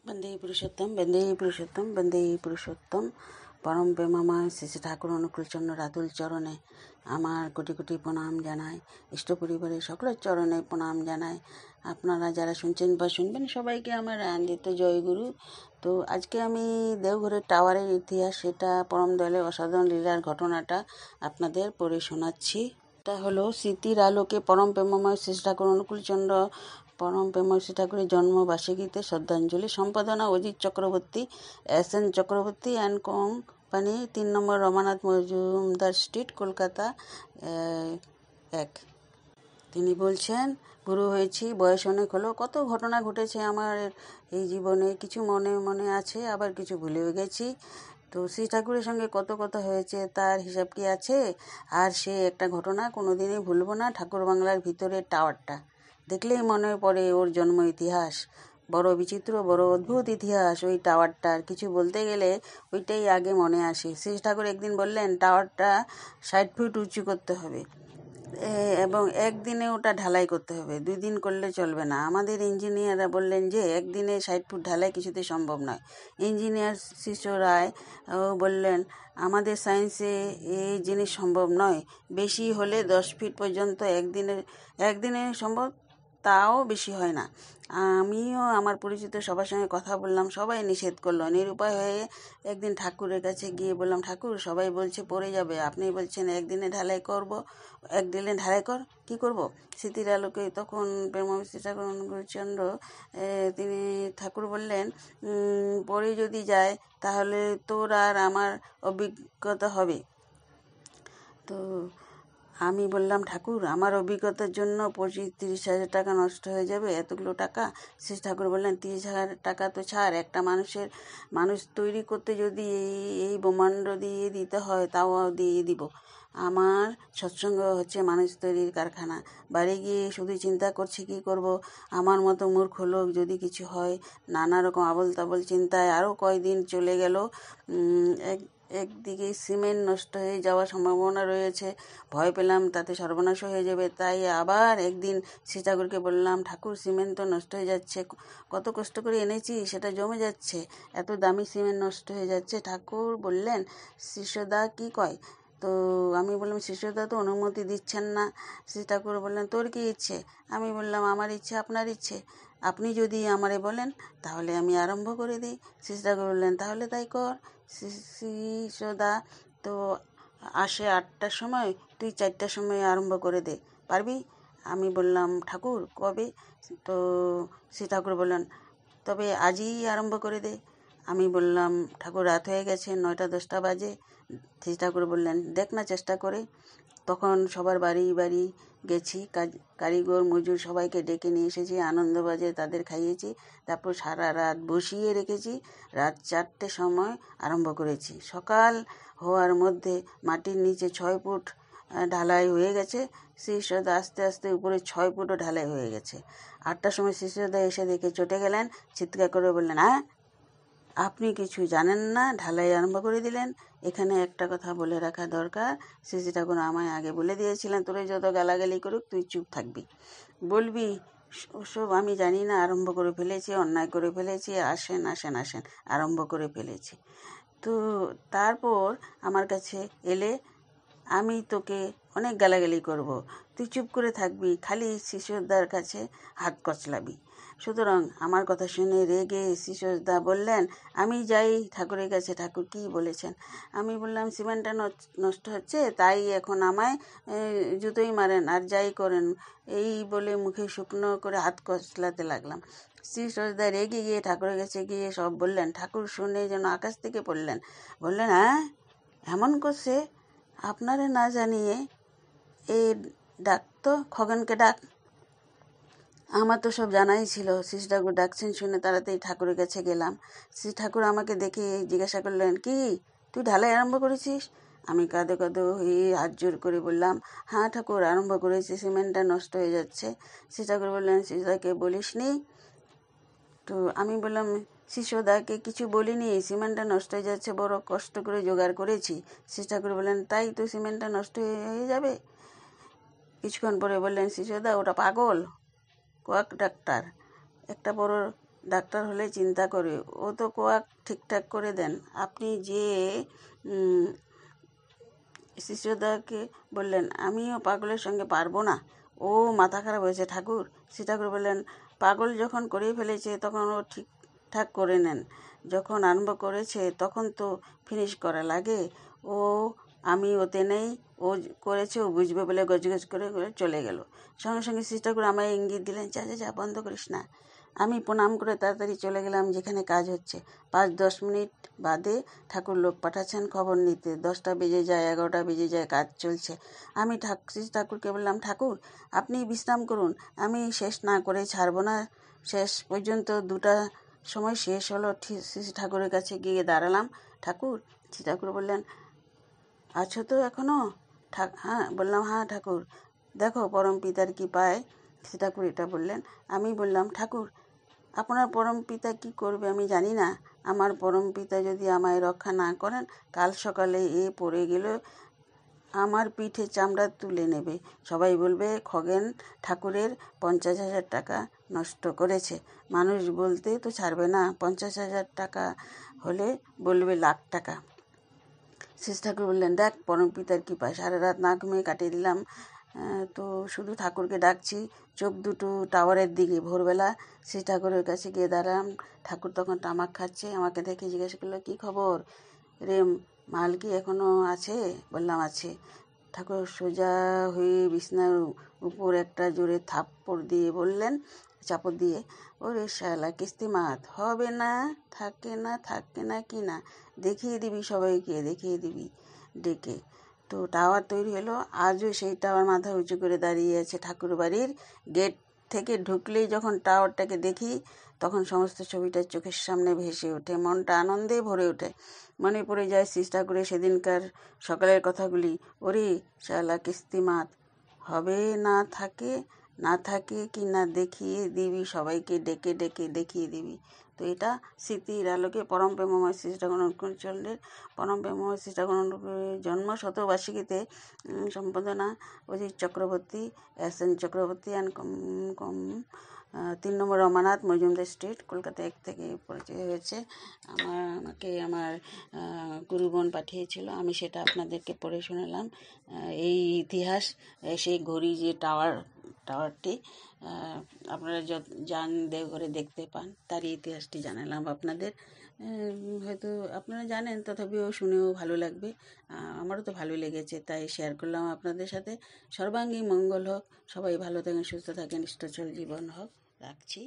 বন্দে পুরুষোত্তম পরম প্রেমাময় শ্রী শ্রী ঠাকুর অনুকূলচন্দ্র রাতুল চরণে আমার কোটি কোটি প্রণাম জানাই। ইষ্ট পরিবারের সকলের চরণে প্রণাম জানাই। আপনারা যারা শুনছেন বা শুনবেন সবাইকে আমার আনন্দিত জয়গুরু। তো আজকে আমি দেওঘরের টাওয়ারের ইতিহাস, সেটা পরম দয়ালের অসাধারণ লীলার ঘটনাটা আপনাদের পড়ে শোনাচ্ছি। এটা হলো স্মৃতির আলোকে পরম প্রেমময় শ্রী ঠাকুর অনুকূলচন্দ্র পরম প্রেমময় শ্রী ঠাকুরের জন্মবার্ষিকীতে শ্রদ্ধাঞ্জলি। সম্পাদনা Ajit Chakraborty, SN Chakraborty and company, 3 number Ramanath Majumdar street, Kolkata 1। তিনি বলছেন, বুড়ো হয়েছি, বয়স অনেক হলো, কত ঘটনা ঘটেছে আমার এই জীবনে, কিছু মনে মনে আছে, আবার কিছু ভুলেও গেছি। তো শ্রী ঠাকুরের সঙ্গে কত কথা হয়েছে, তার হিসাব কি আছে? আর সে একটা ঘটনা কোনোদিনই ভুলবো না, ঠাকুর বাংলার ভিতরের টাওয়ারটা দেখলেই মনে পড়ে ওর জন্ম ইতিহাস। বড় বিচিত্র, বড় অদ্ভুত ইতিহাস ওই টাওয়ারটার। কিছু বলতে গেলে ওইটাই আগে মনে আসে। শ্রী ঠাকুর একদিন বললেন টাওয়ারটা 60 ফুট উঁচু করতে হবে এবং একদিনে ওটা ঢালাই করতে হবে, 2 দিন করলে চলবে না। আমাদের ইঞ্জিনিয়াররা বললেন যে একদিনে 60 ফুট ঢালাই কিছুতেই সম্ভব নয়। ইঞ্জিনিয়ার শিষ্য রায় বললেন আমাদের সায়েন্সে এই জিনিস সম্ভব নয়, বেশি হলে 10 ফিট পর্যন্ত একদিনে সম্ভব, তাও বেশি হয় না। আমিও আমার পরিচিত সবার সঙ্গে কথা বললাম, সবাই নিষেধ করলো। নিরুপায় হয়ে একদিন ঠাকুরের কাছে গিয়ে বললাম, ঠাকুর সবাই বলছে পড়ে যাবে, আপনি বলছেন একদিনে ঢালাই করব, একদিনে ঢালাই কর, কি করব? স্মৃতির আলোকে তখন প্রেমশ্রী ঠাকুর অনুকূলচন্দ্র তিনি ঠাকুর বললেন, পড়ে যদি যায় তাহলে তোর আর আমার অভিজ্ঞতা হবে। তো আমি বললাম, ঠাকুর আমার অভিজ্ঞতার জন্য 25-30 হাজার টাকা নষ্ট হয়ে যাবে, এতগুলো টাকা? শ্রী ঠাকুর বললেন, 30,000 টাকা তো ছাড়, একটা মানুষ তৈরি করতে যদি এই ব্রহ্মাণ্ড দিয়ে দিতে হয় তাও দিয়ে দিব। আমার সৎসঙ্গ হচ্ছে মানুষ তৈরির কারখানা। বাড়ি গিয়ে শুধু চিন্তা করছি কি করব, আমার মতো মূর্খ লোক যদি কিছু হয়, নানা রকম আবল তাবল চিন্তায় আরও কয়দিন চলে গেল। একদিকে সিমেন্ট নষ্ট হয়ে যাওয়ার সম্ভাবনা রয়েছে, ভয় পেলাম তাতে সর্বনাশ হয়ে যাবে। তাই আবার একদিন শ্রী ঠাকুরকে বললাম, ঠাকুর সিমেন্ট তো নষ্ট হয়ে যাচ্ছে, কত কষ্ট করে এনেছি সেটা জমে যাচ্ছে, এত দামি সিমেন্ট নষ্ট হয়ে যাচ্ছে। ঠাকুর বললেন, শিষ্যদা কি কয়? তো আমি বললাম, শিষ্যদা তো অনুমতি দিচ্ছেন না। শ্রী ঠাকুর বললেন, তোর কি ইচ্ছে? আমি বললাম, আমার ইচ্ছে আপনার ইচ্ছে, আপনি যদি আমারে বলেন তাহলে আমি আরম্ভ করে দিই। শ্রী ঠাকুর বললেন, তাহলে তাই কর। শিষ্যদা তো আসে 8টার সময়, তুই 4টার সময় আরম্ভ করে দে, পারবি? আমি বললাম, ঠাকুর কবে? তো শ্রী ঠাকুর বললেন, তবে আজই আরম্ভ করে দে। আমি বললাম, ঠাকুর রাত হয়ে গেছে, 9টা-10টা বাজে। শ্রী ঠাকুর বললেন, দেখ না চেষ্টা করে। তখন সবার বাড়ি বাড়ি গেছি, কারিগর মজুর সবাইকে ডেকে নিয়ে এসেছি, আনন্দবাজে তাদের খাইয়েছি, তারপর সারা রাত বসিয়ে রেখেছি। রাত 4টের সময় আরম্ভ করেছি। সকাল হওয়ার মধ্যে মাটির নিচে 6 ফুট ঢালাই হয়ে গেছে। শিষ্যদা আস্তে আস্তে উপরে 6 ফুটও ঢালাই হয়ে গেছে। 8টার সময় শিষ্যদা এসে দেখে চটে গেলেন, চিৎকার করে বললেন, আপনি কিছু জানেন না, ঢালাই আরম্ভ করে দিলেন। এখানে একটা কথা বলে রাখা দরকার, শ্রী ঠাকুর আমায় আগে বলে দিয়েছিলেন, তোরে যত গালাগালি করুক তুই চুপ থাকবি, বলবি ওসব আমি জানি না, আরম্ভ করে ফেলেছি, অন্যায় করে ফেলেছি, আসেন আসেন আসেন, আরম্ভ করে ফেলেছি। তো তারপর আমার কাছে এলে আমি তোকে অনেক গালাগালি করব, তুই চুপ করে থাকবি, খালি শিশুদার কাছে হাত কচলাবি। সুতরাং আমার কথা শুনে রেগে শিশুদা বললেন, আমি যাই ঠাকুরের কাছে, ঠাকুর কি বলেছেন? আমি বললাম, সিমেন্টটা নষ্ট হচ্ছে, তাই এখন আমায় জুতোই মারেন আর যাই করেন, এই বলে মুখে শুকনো করে হাত কচলাতে লাগলাম। শ্রী সরদা রেগে গিয়ে ঠাকুরের কাছে গিয়ে সব বললেন। ঠাকুর শুনে যেন আকাশ থেকে পড়লেন, বললেন, এমন করছে, আপনারে না জানিয়ে এই ডাক তো, খগেনকে ডাক। আমার তো সব জানাই ছিল। শ্রী ঠাকুর ডাকছেন শুনে তাড়াতাড়ি ঠাকুরের কাছে গেলাম। শ্রী ঠাকুর আমাকে দেখে জিজ্ঞাসা করলেন, কি তুই ঢালাই আরম্ভ করেছিস? আমি কাঁদো কাঁদো হয়ে হাত জোর করে বললাম, হ্যাঁ ঠাকুর আরম্ভ করেছি, সিমেন্টটা নষ্ট হয়ে যাচ্ছে। শ্রী ঠাকুর বললেন, শিশুদাকে বলিস নি? তো আমি বললাম, শিশুদাকে কিছু বলিনি, সিমেন্টটা নষ্ট হয়ে যাচ্ছে, বড় কষ্ট করে জোগাড় করেছি। শ্রী ঠাকুর বললেন, তাই তো সিমেন্টটা নষ্ট হয়ে যাবে? কিছুক্ষণ পরে বললেন, শিশুদা ওটা পাগল, কোয়াক ডাক্তার, একটা বড় ডাক্তার হলে চিন্তা করে, ও তো কোয়াক ঠিকঠাক করে দেন। আপনি যে শিষ্যদাকে বললেন, আমিও পাগলের সঙ্গে পারবো না, ও মাথা খারাপ হয়েছে ঠাকুর। শ্রী ঠাকুর বললেন, পাগল যখন করে ফেলেছে তখন ও ঠিকঠাক করে নেন। যখন আরম্ভ করেছে তখন তো ফিনিশ করা লাগে। ও আমি ওতে নেই, ও করেছে, ও বুঝবে বলে গজগজ করে চলে গেল। সঙ্গে সঙ্গে শ্রী ঠাকুর আমায় ইঙ্গিত দিলেন, যা যা যা, বন্ধ করিস না। আমি প্রণাম করে তাড়াতাড়ি চলে গেলাম যেখানে কাজ হচ্ছে। 5-10 মিনিট বাদে ঠাকুর লোক পাঠাচ্ছেন খবর নিতে। 10টা বেজে যায়, 11টা বেজে যায়, কাজ চলছে। আমি শ্রী ঠাকুরকে বললাম, ঠাকুর আপনি বিশ্রাম করুন, আমি শেষ না করে ছাড়ব না। শেষ পর্যন্ত 2টার সময় শেষ হলো। শ্রী ঠাকুরের কাছে গিয়ে দাঁড়ালাম। ঠাকুর? শ্রী ঠাকুর বললেন, আছো তো এখনো? হ্যাঁ। বললাম, হ্যাঁ ঠাকুর। দেখো পরম পিতার কি পায়। শ্রী ঠাকুর এটা বললেন। আমি বললাম, ঠাকুর আপনার পরম পিতা কী করবে আমি জানি না। আমার পরম পিতা যদি আমায় রক্ষা না করেন, কাল সকালে এ পড়ে গেল আমার পিঠে চামড়া তুলে নেবে। সবাই বলবে খগেন ঠাকুরের 50,000 টাকা নষ্ট করেছে। মানুষ বলতে তো ছাড়বে না। 50,000 টাকা হলে বলবে লাখ টাকা। শ্রী ঠাকুর বললেন, দেখ পরম পিতার কৃপায় সারা রাত না ঘুমিয়ে কাটিয়ে দিলাম। তো শুধু ঠাকুরকে ডাকছি, চোখ দুটো টাওয়ারের দিকে। ভোরবেলা শ্রী ঠাকুরের কাছে গিয়ে দাঁড়ালাম। ঠাকুর তখন তামাক খাচ্ছে। আমাকে দেখে জিজ্ঞাসা করলো, কী খবর রে, মাল কি এখনো আছে? বললাম, আছে। ঠাকুর সোজা হয়ে বিছনার উপর একটা জোরে থাপ্পড় দিয়ে বললেন, চাপড় দিয়ে, ওরে শালা কিস্তিমাত, হবে না, থাকে না কি না, দেখিয়ে দিবি সবাইকে, দেখিয়ে দিবি ডেকে। তো টাওয়ার তৈরি হলো। আজও সেই টাওয়ার মাথা উঁচু করে দাঁড়িয়ে আছে ঠাকুর বাড়ির। গেট থেকে ঢুকলেই যখন টাওয়ারটাকে দেখি তখন সমস্ত ছবিটা চোখের সামনে ভেসে ওঠে। মনটা আনন্দে ভরে ওঠে। মনে পড়ে যায় শ্রী ঠাকুরের সেদিনকার সকালের কথাগুলি। ওরে শালা কিস্তিমাত, হবে না থাকে কি না, দেখিয়ে দিবি সবাইকে, ডেকে ডেকে দেখিয়ে দিবি। তো এটা স্মৃতির আলোকে পরম প্রেমময় শ্রী ঠাকুর অনুকূলচন্দ্রের পরম প্রেমময় শ্রী ঠাকুর জন্ম শতবার্ষিকীতে সম্পাদনা Ajit Chakraborty, SN Chakraborty and 3 number Ramanath Majumdar street, Kolkata 1 থেকে পরিচয় হয়েছে। আমাকে আমার গুরুগণ পাঠিয়েছিল, আমি সেটা আপনাদেরকে পড়ে শোনালাম। এই ইতিহাস, সেই ঘড়ি যে টাওয়ারটি আপনারা যান দেওঘরে দেখতে পান, তারই ইতিহাসটি জানালাম আপনাদের। হয়তো আপনারা জানেন, তথাপিও শুনেও ভালো লাগবে। আমারও তো ভালো লেগেছে, তাই শেয়ার করলাম আপনাদের সাথে। সর্বাঙ্গীন মঙ্গল হোক, সবাই ভালো থাকেন, সুস্থ থাকেন, ইষ্টচল জীবন হোক। রাখছি।